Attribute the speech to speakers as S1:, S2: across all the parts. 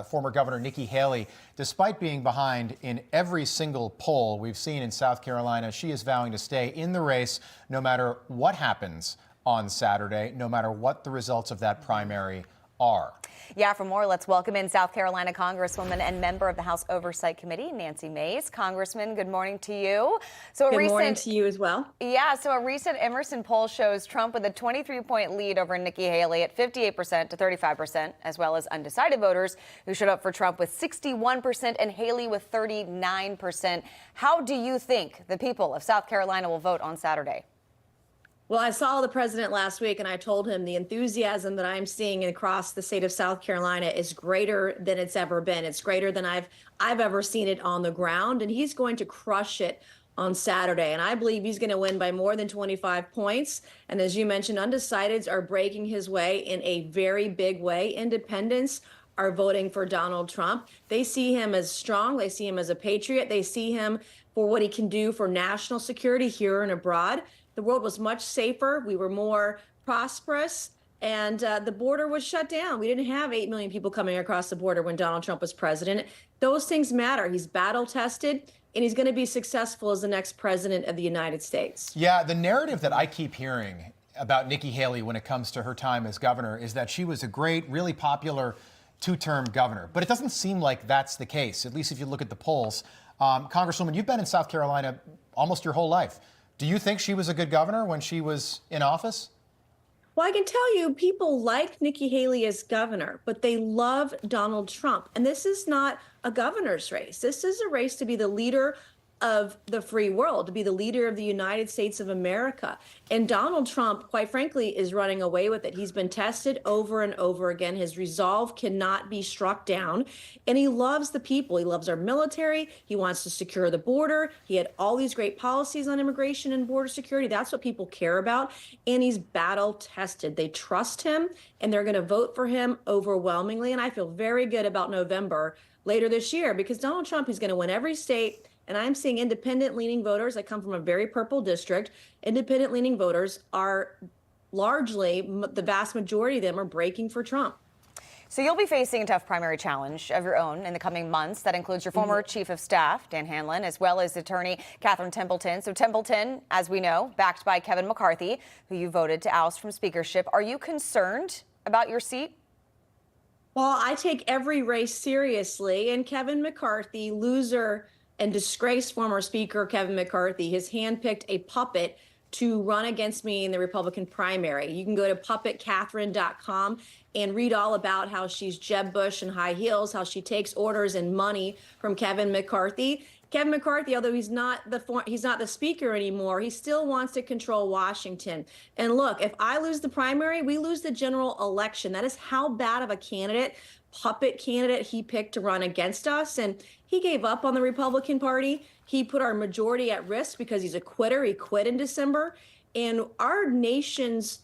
S1: Former Governor Nikki Haley, despite being behind in every single poll we've seen in South Carolina, she is vowing to stay in the race no matter what happens on Saturday, no matter what the results of that primary are.
S2: Yeah, for more, let's welcome in South Carolina Congresswoman and member of the House Oversight Committee, Nancy Mace. Congressman, good morning to you.
S3: Good morning to you as well.
S2: Yeah, so a recent Emerson poll shows Trump with a 23-point lead over Nikki Haley at 58% to 35%, as well as undecided voters who showed up for Trump with 61% and Haley with 39%. How do you think the people of South Carolina will vote on Saturday?
S3: Well, I saw the president last week, and I told him the enthusiasm that I'm seeing across the state of South Carolina is greater than it's ever been. It's greater than I've ever seen it on the ground, and he's going to crush it on Saturday. And I believe he's going to win by more than 25 points. And as you mentioned, undecideds are breaking his way in a very big way. Independents are voting for Donald Trump. They see him as strong. They see him as a patriot. They see him for what he can do for national security here and abroad. The world was much safer. We were more prosperous, and the border was shut down. We didn't have 8 million people coming across the border when Donald Trump was president. Those things matter. He's battle tested, and he's going to be successful as the next president of the United States.
S1: Yeah, the narrative that I keep hearing about Nikki Haley when it comes to her time as governor is that she was a great, really popular two-term governor. But it doesn't seem like that's the case, at least if you look at the polls. Congresswoman, you've been in South Carolina almost your whole life. Do you think she was a good governor when she was in office?
S3: Well, I can tell you people like Nikki Haley as governor, but they love Donald Trump. And this is not a governor's race. This is a race to be the leader of the free world, to be the leader of the United States of America. And Donald Trump, quite frankly, is running away with it. He's been tested over and over again. His resolve cannot be struck down. And he loves the people. He loves our military. He wants to secure the border. He had all these great policies on immigration and border security. That's what people care about. And he's battle tested. They trust him, and they're going to vote for him overwhelmingly. And I feel very good about November later this year, because Donald Trump is going to win every state. And I'm seeing independent-leaning voters. I come from a very purple district. Independent-leaning voters are largely, the vast majority of them are breaking for Trump.
S2: So you'll be facing a tough primary challenge of your own in the coming months. That includes your former chief of staff, Dan Hanlon, as well as attorney Catherine Templeton. So Templeton, as we know, backed by Kevin McCarthy, who you voted to oust from speakership. Are you concerned about your seat?
S3: Well, I take every race seriously, and Kevin McCarthy, loser and disgraced former Speaker Kevin McCarthy, has handpicked a puppet to run against me in the Republican primary. You can go to puppetcatherine.com and read all about how she's Jeb Bush in high heels, how she takes orders and money from Kevin McCarthy. Kevin McCarthy, although he's not the speaker anymore, he still wants to control Washington. And look, if I lose the primary, we lose the general election. That is how bad of a puppet candidate he picked to run against us. And he gave up on the Republican Party. He put our majority at risk because he's a quitter. He quit in December. And our nation's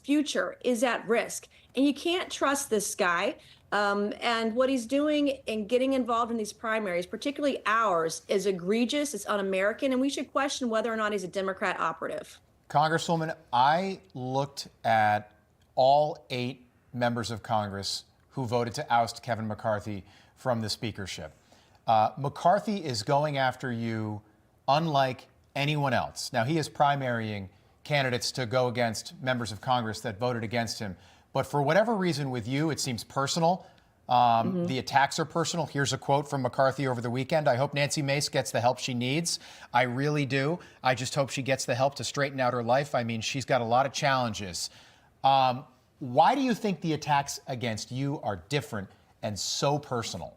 S3: future is at risk. And you can't trust this guy. And what he's doing and getting involved in these primaries, particularly ours, is egregious, it's un-American, and we should question whether or not he's a Democrat operative.
S1: Congresswoman, I looked at all 8 members of Congress who voted to oust Kevin McCarthy from the speakership. McCarthy is going after you unlike anyone else. Now, he is primarying candidates to go against members of Congress that voted against him. But for whatever reason with you, it seems personal. The attacks are personal. Here's a quote from McCarthy over the weekend. I hope Nancy Mace gets the help she needs. I really do. I just hope she gets the help to straighten out her life. I mean, she's got a lot of challenges. Why do you think the attacks against you are different and so personal?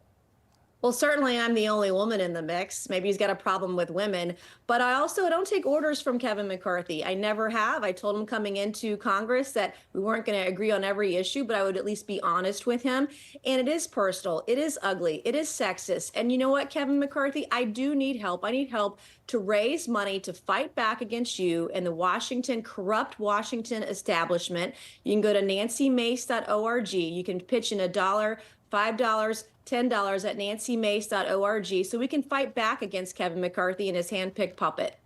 S3: Well, certainly I'm the only woman in the mix. Maybe he's got a problem with women, but I also don't take orders from Kevin McCarthy. I never have. I told him coming into Congress that we weren't going to agree on every issue, but I would at least be honest with him. And it is personal. It is ugly. It is sexist. And you know what, Kevin McCarthy, I do need help. I need help to raise money to fight back against you and the corrupt Washington establishment. You can go to nancymace.org. You can pitch in $1, $5, $10 at nancymace.org so we can fight back against Kevin McCarthy and his handpicked puppet.